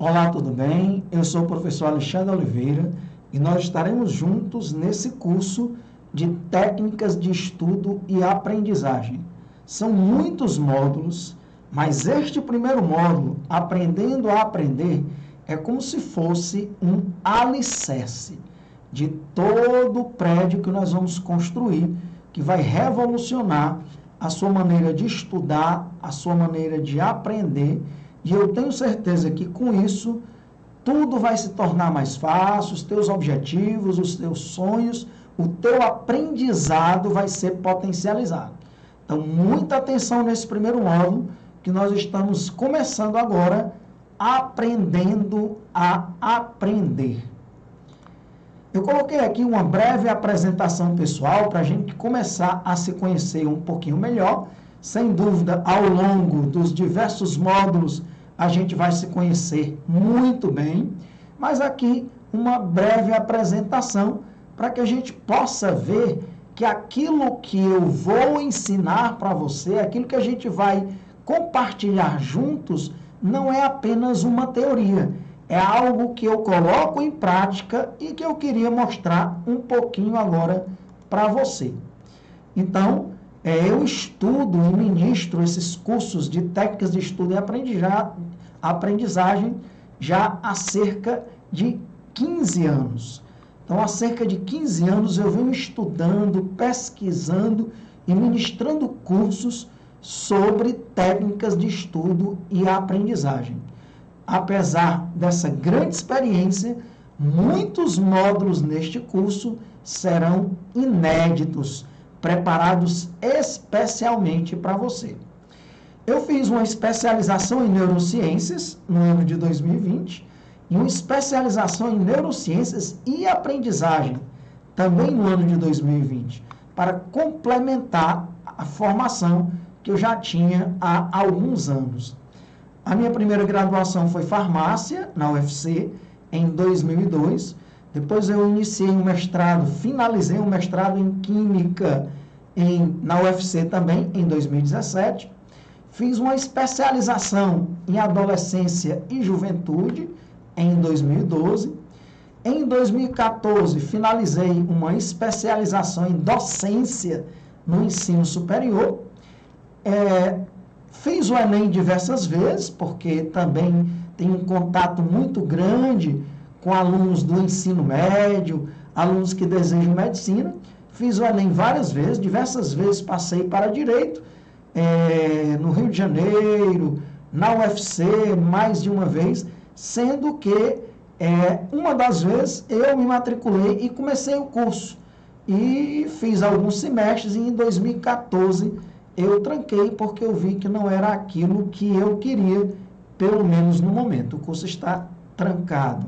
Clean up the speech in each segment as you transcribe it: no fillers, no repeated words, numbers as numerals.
Olá, tudo bem? Eu sou o professor Alexandre Oliveira e nós estaremos juntos nesse curso de técnicas de estudo e aprendizagem. São muitos módulos, mas este primeiro módulo, Aprendendo a Aprender, é como se fosse um alicerce de todo o prédio que nós vamos construir, que vai revolucionar a sua maneira de estudar, a sua maneira de aprender. E eu tenho certeza que com isso, tudo vai se tornar mais fácil, os teus objetivos, os teus sonhos, o teu aprendizado vai ser potencializado. Então, muita atenção nesse primeiro módulo, que nós estamos começando agora, aprendendo a aprender. Eu coloquei aqui uma breve apresentação pessoal para a gente começar a se conhecer um pouquinho melhor. Sem dúvida, ao longo dos diversos módulos, a gente vai se conhecer muito bem, mas aqui uma breve apresentação para que a gente possa ver que aquilo que eu vou ensinar para você, aquilo que a gente vai compartilhar juntos, não é apenas uma teoria, é algo que eu coloco em prática e que eu queria mostrar um pouquinho agora para você. Então, eu estudo e ministro esses cursos de técnicas de estudo e aprendizagem já há cerca de 15 anos. Então, há cerca de 15 anos eu venho estudando, pesquisando e ministrando cursos sobre técnicas de estudo e aprendizagem. Apesar dessa grande experiência, muitos módulos neste curso serão inéditos, preparados especialmente para você. Eu fiz uma especialização em neurociências no ano de 2020 e uma especialização em neurociências e aprendizagem também no ano de 2020, para complementar a formação que eu já tinha há alguns anos. A minha primeira graduação foi farmácia na UFC em 2002. Depois eu iniciei um mestrado, finalizei um mestrado em Química na UFC também, em 2017. Fiz uma especialização em Adolescência e Juventude, em 2012. Em 2014, finalizei uma especialização em Docência no Ensino Superior. Fiz o Enem diversas vezes, porque também tenho um contato muito grande com alunos do ensino médio, alunos que desejam medicina. Fiz o Enem várias vezes, diversas vezes passei para Direito, no Rio de Janeiro, na UFC, mais de uma vez, sendo que uma das vezes eu me matriculei e comecei o curso. E fiz alguns semestres e em 2014 eu tranquei porque eu vi que não era aquilo que eu queria, pelo menos no momento. O curso está trancado.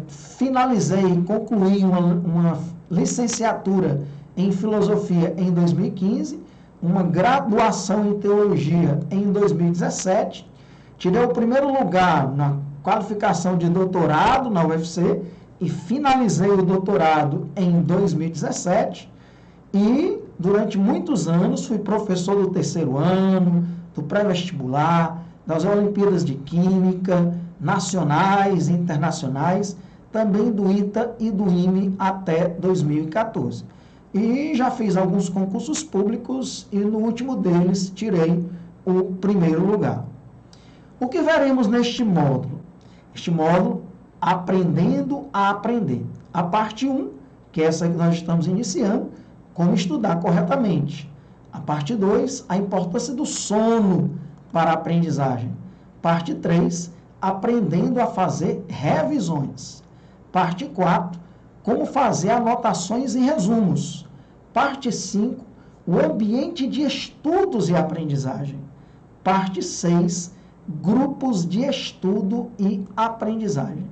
Finalizei e concluí uma licenciatura em Filosofia em 2015, uma graduação em Teologia em 2017, tirei o primeiro lugar na qualificação de doutorado na UFC e finalizei o doutorado em 2017 e durante muitos anos fui professor do terceiro ano, do pré-vestibular, das Olimpíadas de Química, nacionais e internacionais, também do ITA e do IME até 2014. E já fiz alguns concursos públicos e no último deles tirei o primeiro lugar. O que veremos neste módulo? Este módulo, Aprendendo a Aprender. A parte 1, que é essa que nós estamos iniciando, como estudar corretamente. A parte 2, a importância do sono para a aprendizagem. Parte 3, aprendendo a fazer revisões. Parte 4, como fazer anotações e resumos. Parte 5, o ambiente de estudos e aprendizagem. Parte 6, grupos de estudo e aprendizagem.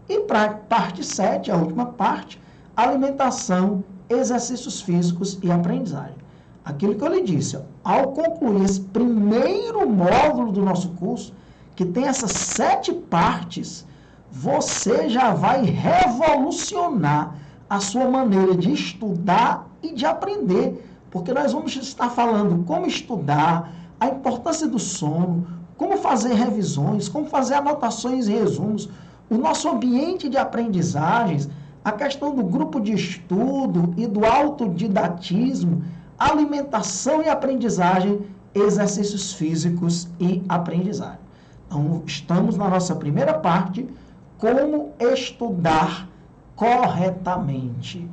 E para parte 7, a última parte, alimentação, exercícios físicos e aprendizagem. Aquilo que eu lhe disse, ao concluir esse primeiro módulo do nosso curso, que tem essas 7 partes, você já vai revolucionar a sua maneira de estudar e de aprender, porque nós vamos estar falando como estudar, a importância do sono, como fazer revisões, como fazer anotações e resumos. O nosso ambiente de aprendizagens, a questão do grupo de estudo e do autodidatismo, alimentação e aprendizagem, exercícios físicos e aprendizagem. Então, estamos na nossa primeira parte, como estudar corretamente.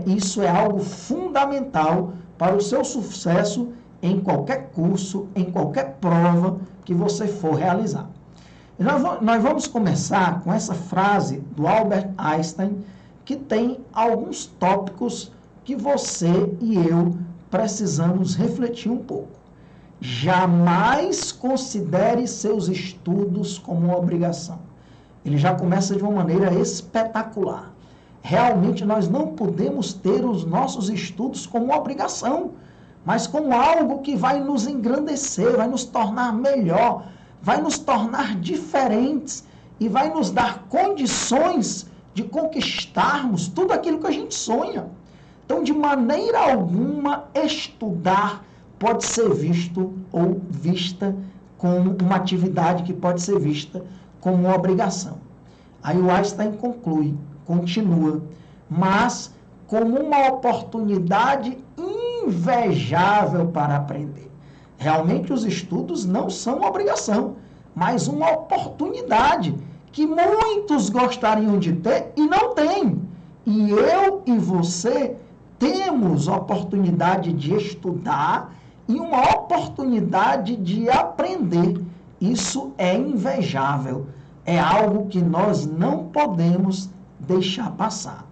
Isso é algo fundamental para o seu sucesso em qualquer curso, em qualquer prova que você for realizar. Nós vamos começar com essa frase do Albert Einstein, que tem alguns tópicos que você e eu precisamos refletir um pouco. Jamais considere seus estudos como uma obrigação. Ele já começa de uma maneira espetacular. Realmente nós não podemos ter os nossos estudos como uma obrigação, mas como algo que vai nos engrandecer, vai nos tornar melhor, vai nos tornar diferentes e vai nos dar condições de conquistarmos tudo aquilo que a gente sonha. Então, de maneira alguma, estudar pode ser visto ou vista como uma atividade que pode ser vista como uma obrigação. Aí o Einstein continua, mas como uma oportunidade invejável para aprender. Realmente os estudos não são uma obrigação, mas uma oportunidade que muitos gostariam de ter e não têm. E eu e você temos a oportunidade de estudar e uma oportunidade de aprender. Isso é invejável, é algo que nós não podemos deixar passar.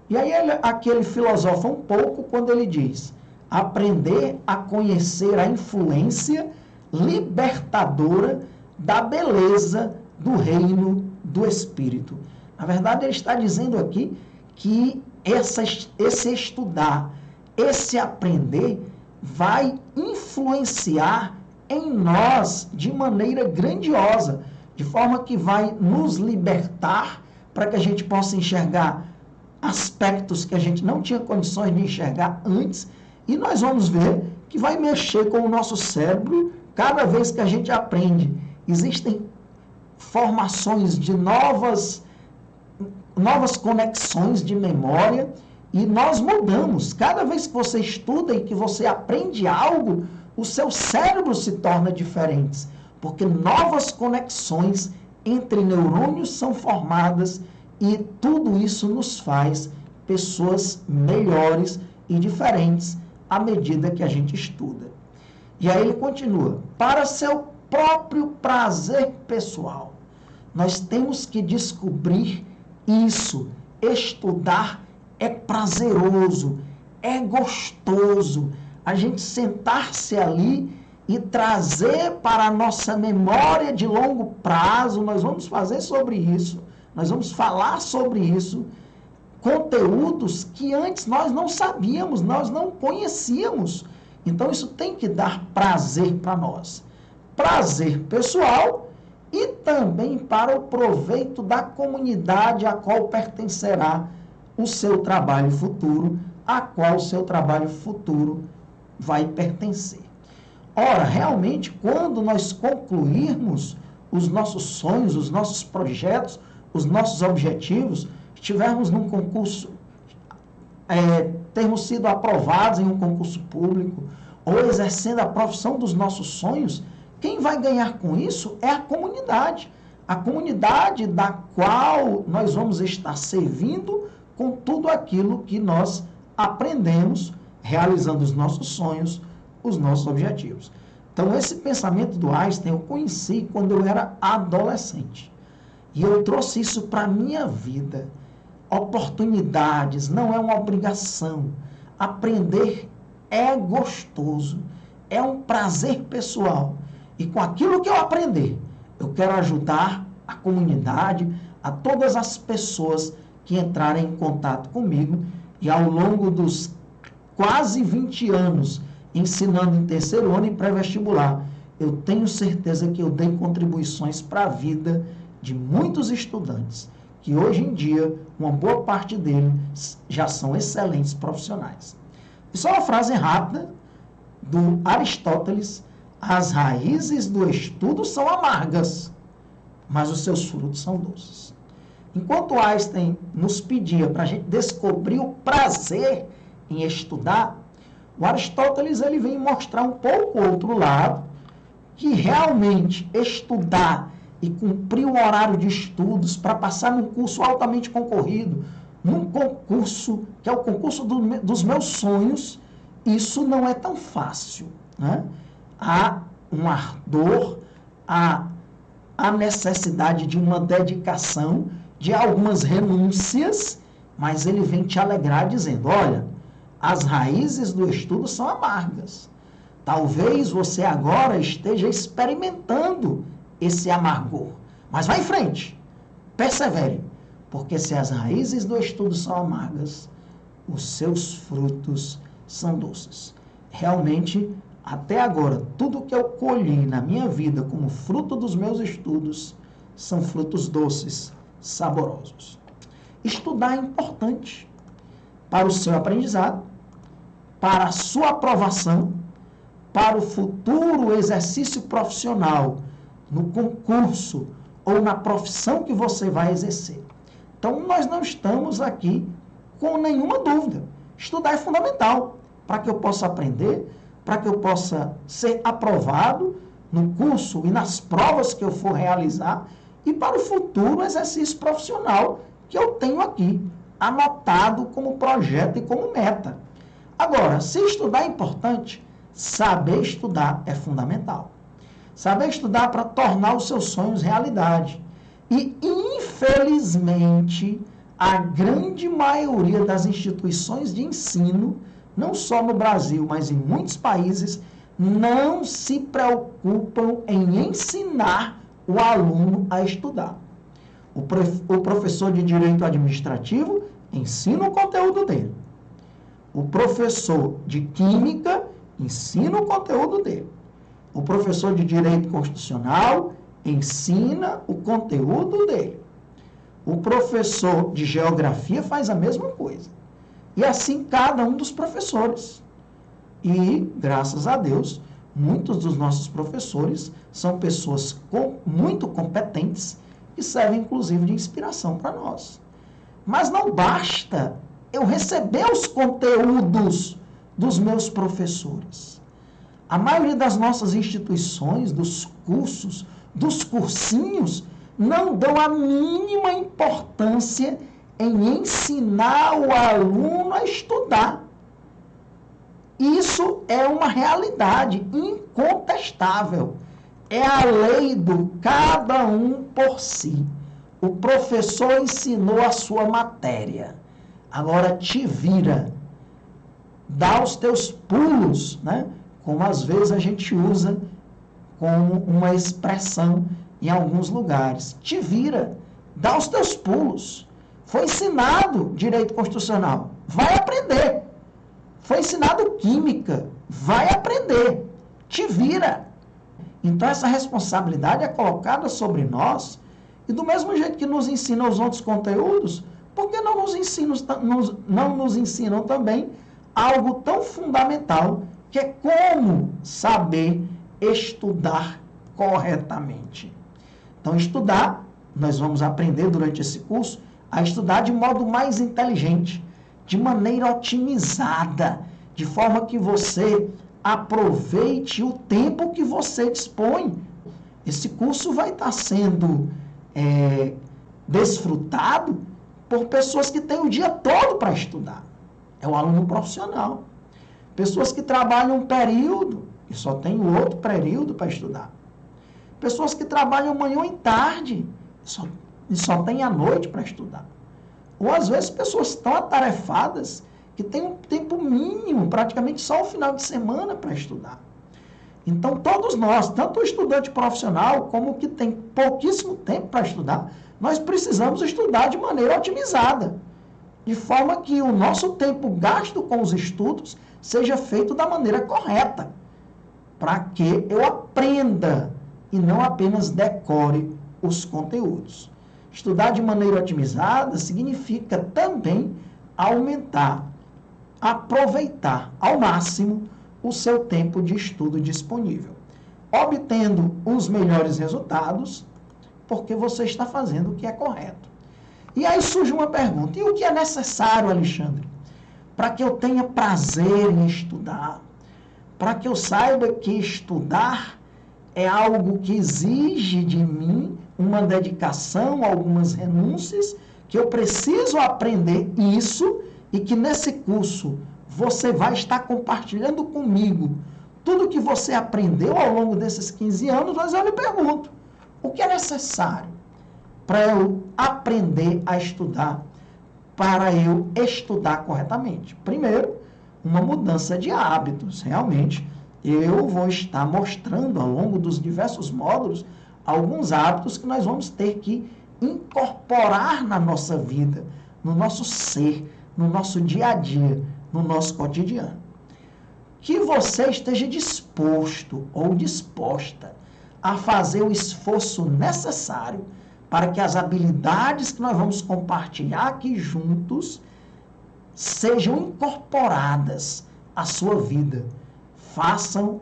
E aí aqui ele filosofa um pouco quando ele diz: aprender a conhecer a influência libertadora da beleza do reino do Espírito. Na verdade, ele está dizendo aqui que esse estudar, esse aprender, vai influenciar em nós de maneira grandiosa, de forma que vai nos libertar para que a gente possa enxergar aspectos que a gente não tinha condições de enxergar antes, e nós vamos ver que vai mexer com o nosso cérebro cada vez que a gente aprende. Existem formações de novas conexões de memória, e nós mudamos. Cada vez que você estuda e que você aprende algo, o seu cérebro se torna diferente, porque novas conexões entre neurônios são formadas, e tudo isso nos faz pessoas melhores e diferentes à medida que a gente estuda. E aí ele continua: para seu próprio prazer pessoal, nós temos que descobrir isso. Estudar é prazeroso, é gostoso. A gente sentar-se ali e trazer para a nossa memória de longo prazo, nós vamos fazer sobre isso, nós vamos falar sobre isso, conteúdos que antes nós não sabíamos, nós não conhecíamos. Então isso tem que dar prazer para nós. Prazer pessoal e também para o proveito da comunidade a qual pertencerá o seu trabalho futuro, a qual o seu trabalho futuro vai pertencer. Ora, realmente, quando nós concluirmos os nossos sonhos, os nossos projetos, os nossos objetivos, estivermos num concurso, termos sido aprovados em um concurso público, ou exercendo a profissão dos nossos sonhos, quem vai ganhar com isso é a comunidade da qual nós vamos estar servindo com tudo aquilo que nós aprendemos, realizando os nossos sonhos, os nossos objetivos. Então, esse pensamento do Einstein eu conheci quando eu era adolescente. E eu trouxe isso para a minha vida. Oportunidades, não é uma obrigação. Aprender é gostoso, é um prazer pessoal. E com aquilo que eu aprender, eu quero ajudar a comunidade, a todas as pessoas que entrarem em contato comigo. E ao longo dos quase 20 anos ensinando em terceiro ano e pré-vestibular, eu tenho certeza que eu dei contribuições para a vida de muitos estudantes, que hoje em dia, uma boa parte deles já são excelentes profissionais. E só uma frase rápida do Aristóteles, As raízes do estudo são amargas, mas os seus frutos são doces. Enquanto Einstein nos pedia para a gente descobrir o prazer em estudar, o Aristóteles ele vem mostrar um pouco o outro lado, que realmente estudar e cumprir o horário de estudos para passar num curso altamente concorrido, num concurso, que é o concurso dos meus sonhos, isso não é tão fácil, né? Há um ardor, há a necessidade de uma dedicação, de algumas renúncias, mas ele vem te alegrar dizendo, olha, as raízes do estudo são amargas. Talvez você agora esteja experimentando esse amargor, mas vá em frente, persevere, porque se as raízes do estudo são amargas, os seus frutos são doces. Realmente, até agora, tudo que eu colhi na minha vida como fruto dos meus estudos são frutos doces, saborosos. Estudar é importante para o seu aprendizado, para a sua aprovação, para o futuro exercício profissional, no concurso ou na profissão que você vai exercer. Então, nós não estamos aqui com nenhuma dúvida. Estudar é fundamental para que eu possa aprender, para que eu possa ser aprovado no curso e nas provas que eu for realizar e para o futuro exercício profissional que eu tenho aqui, anotado como projeto e como meta. Agora, se estudar é importante, saber estudar é fundamental. Saber estudar para tornar os seus sonhos realidade. E, infelizmente, a grande maioria das instituições de ensino, não só no Brasil, mas em muitos países, não se preocupam em ensinar o aluno a estudar. O professor de Direito Administrativo ensina o conteúdo dele. O professor de Química ensina o conteúdo dele. O professor de Direito Constitucional ensina o conteúdo dele. O professor de Geografia faz a mesma coisa. E assim cada um dos professores. E, graças a Deus, muitos dos nossos professores são pessoas muito competentes e servem, inclusive, de inspiração para nós. Mas não basta eu receber os conteúdos dos meus professores. A maioria das nossas instituições, dos cursos, dos cursinhos, não dão a mínima importância em ensinar o aluno a estudar. Isso é uma realidade incontestável. É a lei do cada um por si. O professor ensinou a sua matéria. Agora te vira. Dá os teus pulos, né? Como às vezes a gente usa como uma expressão em alguns lugares. Te vira. Dá os teus pulos. Foi ensinado direito constitucional. Vai aprender. Foi ensinado química. Vai aprender. Te vira. Então, essa responsabilidade é colocada sobre nós. E do mesmo jeito que nos ensinam os outros conteúdos, por que não nos ensinam também algo tão fundamental, que é como saber estudar corretamente? Então, estudar, nós vamos aprender durante esse curso a estudar de modo mais inteligente, de maneira otimizada, de forma que você aproveite o tempo que você dispõe. Esse curso vai estar sendo desfrutado por pessoas que têm o dia todo para estudar. É o aluno profissional. Pessoas que trabalham um período e só tem o outro período para estudar. Pessoas que trabalham manhã e tarde e só tem a noite para estudar. Ou às vezes pessoas tão atarefadas que têm um tempo mínimo, praticamente só o final de semana para estudar. Então todos nós, tanto o estudante profissional como o que tem pouquíssimo tempo para estudar, nós precisamos estudar de maneira otimizada, de forma que o nosso tempo gasto com os estudos seja feito da maneira correta, para que eu aprenda e não apenas decore os conteúdos. Estudar de maneira otimizada significa também aumentar, aproveitar ao máximo o seu tempo de estudo disponível. obtendo os melhores resultados, porque você está fazendo o que é correto. E aí surge uma pergunta: e o que é necessário, Alexandre, para que eu tenha prazer em estudar? Para que eu saiba que estudar é algo que exige de mim uma dedicação, algumas renúncias, que eu preciso aprender isso e que nesse curso você vai estar compartilhando comigo tudo que você aprendeu ao longo desses 15 anos, mas eu lhe pergunto, o que é necessário para eu aprender a estudar, para eu estudar corretamente? Primeiro, uma mudança de hábitos. Realmente, eu vou estar mostrando ao longo dos diversos módulos alguns hábitos que nós vamos ter que incorporar na nossa vida, no nosso ser, no nosso dia a dia, no nosso cotidiano. Que você esteja disposto ou disposta a fazer o esforço necessário para que as habilidades que nós vamos compartilhar aqui juntos sejam incorporadas à sua vida, façam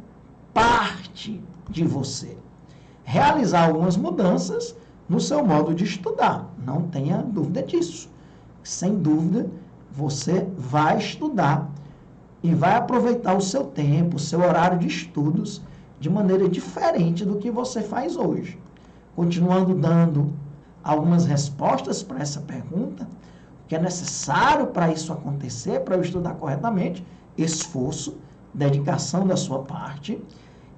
parte de você. Realizar algumas mudanças no seu modo de estudar, não tenha dúvida disso. Sem dúvida, você vai estudar e vai aproveitar o seu tempo, o seu horário de estudos de maneira diferente do que você faz hoje. Continuando dando algumas respostas para essa pergunta, o que é necessário para isso acontecer, para eu estudar corretamente: esforço, dedicação da sua parte.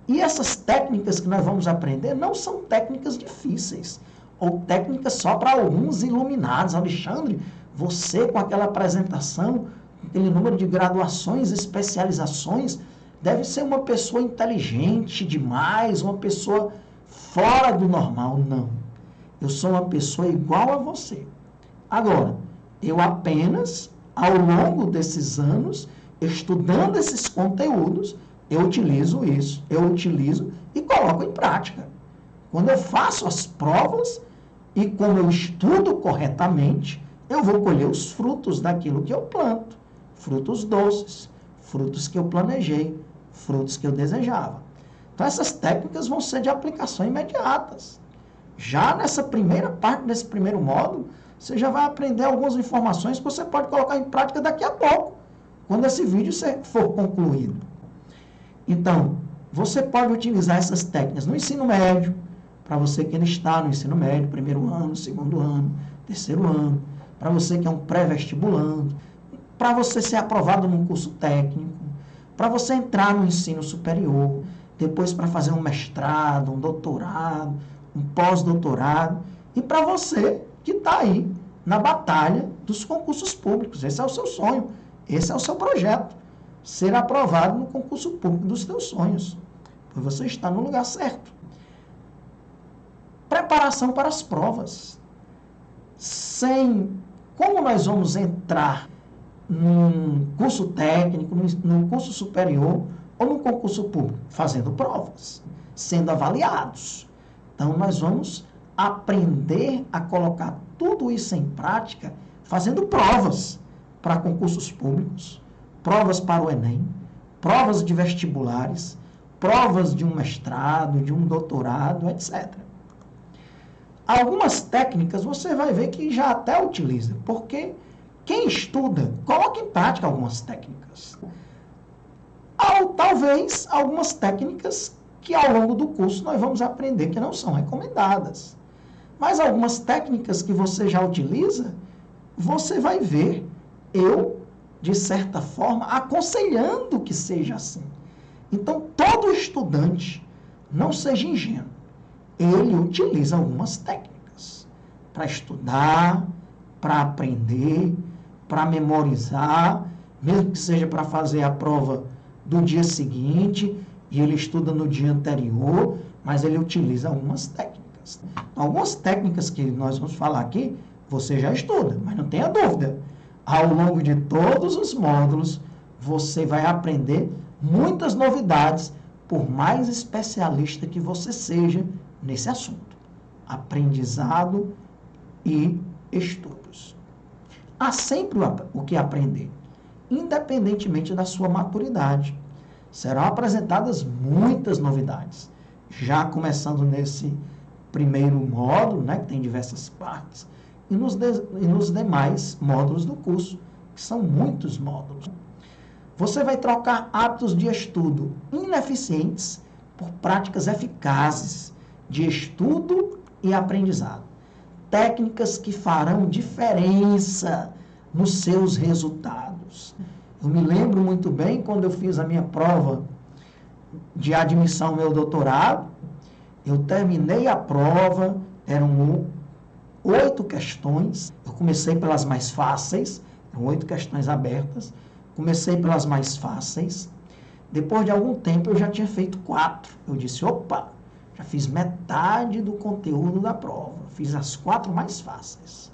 E essas técnicas que nós vamos aprender não são técnicas difíceis, ou técnicas só para alguns iluminados. Alexandre, você com aquela apresentação, aquele número de graduações, especializações, deve ser uma pessoa inteligente demais, uma pessoa fora do normal. Não. Eu sou uma pessoa igual a você. Agora, eu apenas, ao longo desses anos, estudando esses conteúdos, eu utilizo isso, eu utilizo e coloco em prática. Quando eu faço as provas e como eu estudo corretamente, eu vou colher os frutos daquilo que eu planto. Frutos doces, frutos que eu planejei, frutos que eu desejava. Então, essas técnicas vão ser de aplicação imediatas. Já nessa primeira parte, nesse primeiro módulo, você já vai aprender algumas informações que você pode colocar em prática daqui a pouco, quando esse vídeo for concluído. Então, você pode utilizar essas técnicas no ensino médio, para você que ainda está no ensino médio, primeiro ano, segundo ano, terceiro ano, para você que é um pré-vestibulando, para você ser aprovado num curso técnico, para você entrar no ensino superior, depois para fazer um mestrado, um doutorado, um pós-doutorado, e para você que está aí na batalha dos concursos públicos. Esse é o seu sonho, esse é o seu projeto, ser aprovado no concurso público dos seus sonhos, pois você está no lugar certo. Preparação para as provas. Como nós vamos entrar num curso técnico, num curso superior ou num concurso público? Fazendo provas, sendo avaliados. Então, nós vamos aprender a colocar tudo isso em prática fazendo provas para concursos públicos, provas para o Enem, provas de vestibulares, provas de um mestrado, de um doutorado, etc. Algumas técnicas você vai ver que já até utiliza, porque quem estuda coloca em prática algumas técnicas. Talvez algumas técnicas que ao longo do curso nós vamos aprender que não são recomendadas. Mas algumas técnicas que você já utiliza, você vai ver eu, de certa forma, aconselhando que seja assim. Então, todo estudante, não seja ingênuo, ele utiliza algumas técnicas para estudar, para aprender, para memorizar, mesmo que seja para fazer a prova do dia seguinte, e ele estuda no dia anterior, mas ele utiliza algumas técnicas. Algumas técnicas que nós vamos falar aqui, você já estuda, mas não tenha dúvida. Ao longo de todos os módulos, você vai aprender muitas novidades, por mais especialista que você seja nesse assunto. Aprendizado e estudos. Há sempre o que aprender, independentemente da sua maturidade. Serão apresentadas muitas novidades. já começando nesse primeiro módulo, né, que tem diversas partes, e nos demais módulos do curso, que são muitos módulos. Você vai trocar hábitos de estudo ineficientes por práticas eficazes de estudo e aprendizado. Técnicas que farão diferença nos seus resultados. Eu me lembro muito bem quando eu fiz a minha prova de admissão ao meu doutorado, eu terminei a prova, eram 8 questões, eu comecei pelas mais fáceis, eram 8 questões abertas, comecei pelas mais fáceis, depois de algum tempo eu já tinha feito 4, eu disse, opa, já fiz metade do conteúdo da prova, fiz as 4 mais fáceis,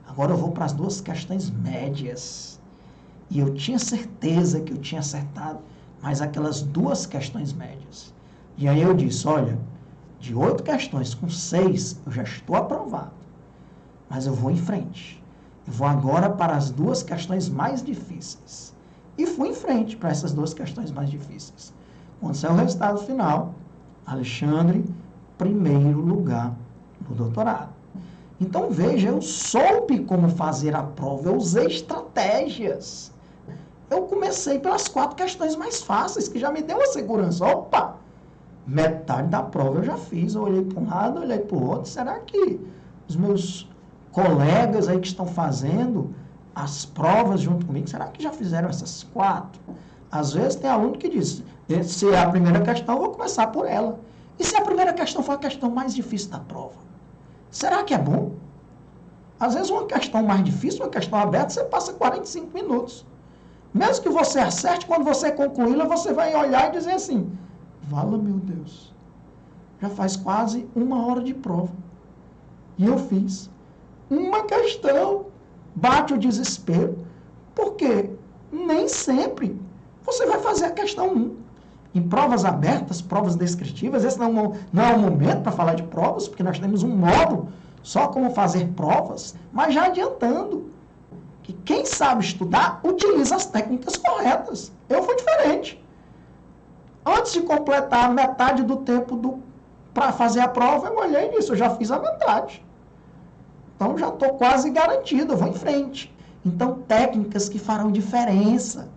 agora eu vou para as 2 questões médias, e eu tinha certeza que eu tinha acertado mais aquelas 2 questões médias, e aí eu disse, olha, de 8 questões com 6, eu já estou aprovado, mas eu vou em frente, eu vou agora para as 2 questões mais difíceis, e fui em frente para essas 2 questões mais difíceis. Quando saiu o resultado final, Alexandre, primeiro lugar no doutorado. Então, veja, eu soube como fazer a prova, eu usei estratégias. Eu comecei pelas 4 questões mais fáceis, que já me deu uma segurança. Opa, metade da prova eu já fiz, eu olhei para um lado, olhei para o outro, será que os meus colegas aí que estão fazendo as provas junto comigo, será que já fizeram essas 4? Às vezes tem aluno que diz, se é a primeira questão, eu vou começar por ela. E se a primeira questão for a questão mais difícil da prova? Será que é bom? Às vezes uma questão mais difícil, uma questão aberta, você passa 45 minutos. Mesmo que você acerte, quando você concluí-la, você vai olhar e dizer assim, vala meu Deus, já faz quase 1 hora de prova. E eu fiz uma questão, bate o desespero, porque nem sempre você vai fazer a questão 1. Em provas abertas, provas descritivas, esse não é o momento para falar de provas, porque nós temos um módulo só como fazer provas, mas já adiantando que quem sabe estudar utiliza as técnicas corretas. Eu fui diferente. Antes de completar metade do tempo para fazer a prova, eu olhei nisso, eu já fiz a metade. Então, já estou quase garantido, eu vou em frente. Então, técnicas que farão diferença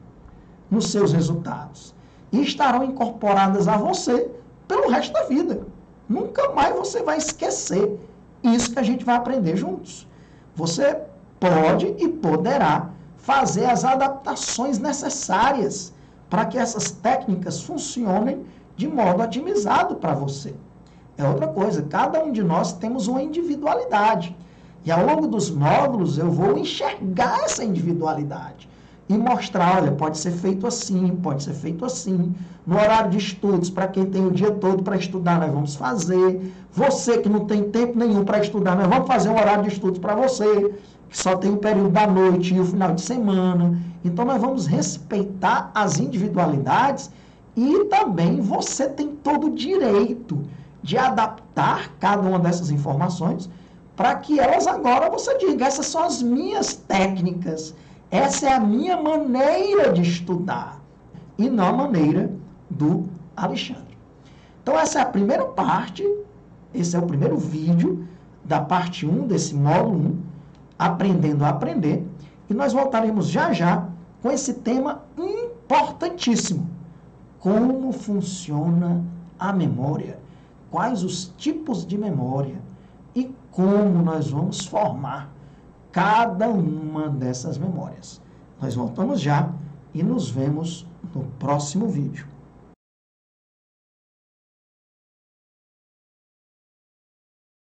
nos seus resultados. E estarão incorporadas a você pelo resto da vida. Nunca mais você vai esquecer isso que a gente vai aprender juntos. Você pode e poderá fazer as adaptações necessárias para que essas técnicas funcionem de modo otimizado para você. É outra coisa, cada um de nós temos uma individualidade. E ao longo dos módulos eu vou enxergar essa individualidade e mostrar, olha, pode ser feito assim, pode ser feito assim. No horário de estudos, para quem tem o dia todo para estudar, nós vamos fazer. Você que não tem tempo nenhum para estudar, nós vamos fazer um horário de estudos para você, que só tem o período da noite e o final de semana. Então, nós vamos respeitar as individualidades e também você tem todo o direito de adaptar cada uma dessas informações para que elas agora você diga, essas são as minhas técnicas, essa é a minha maneira de estudar e não a maneira do Alexandre. Então, essa é a primeira parte, esse é o primeiro vídeo da parte 1 desse módulo 1, Aprendendo a Aprender, e nós voltaremos já já com esse tema importantíssimo, como funciona a memória, quais os tipos de memória e como nós vamos formar cada uma dessas memórias. Nós voltamos já e nos vemos no próximo vídeo.